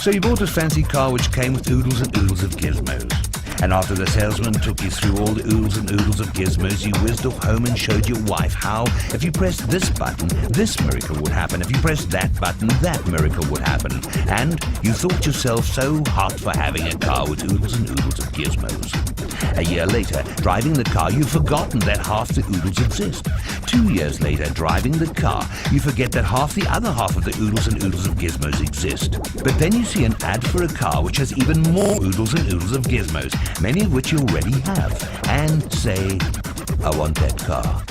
So you bought a fancy car which came with oodles and oodles of gizmos. And after the salesman took you through all the oodles and oodles of gizmos, you whizzed off home and showed your wife how, if you pressed this button, this miracle would happen. If you pressed that button, that miracle would happen. And you thought yourself so hot for having a car with oodles and oodles of gizmos. A year later, driving the car, you've forgotten that half the oodles exist. 2 years later, driving the car, you forget that half the other half of the oodles and oodles of gizmos exist. But then you see an ad for a car which has even more oodles and oodles of gizmos, many of which you already have, and say, I want that car.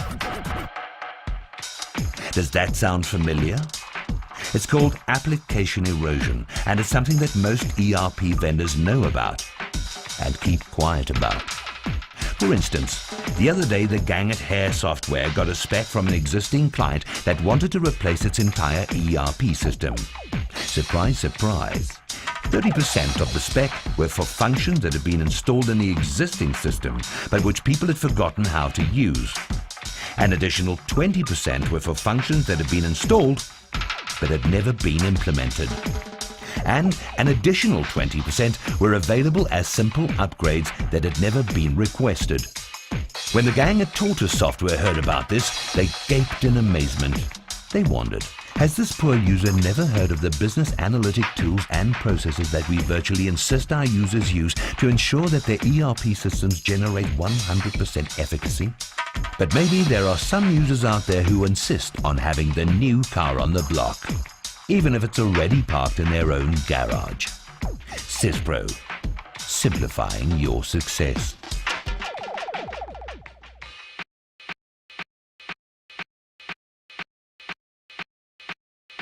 Does that sound familiar? It's called application erosion, and it's something that most ERP vendors know about and keep quiet about. For instance, the other day the gang at Hair Software got a spec from an existing client that wanted to replace its entire ERP system. Surprise, surprise. 30% of the spec were for functions that had been installed in the existing system, but which people had forgotten how to use. An additional 20% were for functions that had been installed, but had never been implemented. And an additional 20% were available as simple upgrades that had never been requested. When the gang at Tortoise Software heard about this, they gaped in amazement. They wondered, has this poor user never heard of the business analytic tools and processes that we virtually insist our users use to ensure that their ERP systems generate 100% efficacy? But maybe there are some users out there who insist on having the new car on the block, even if it's already parked in their own garage. SYSPRO, simplifying your success.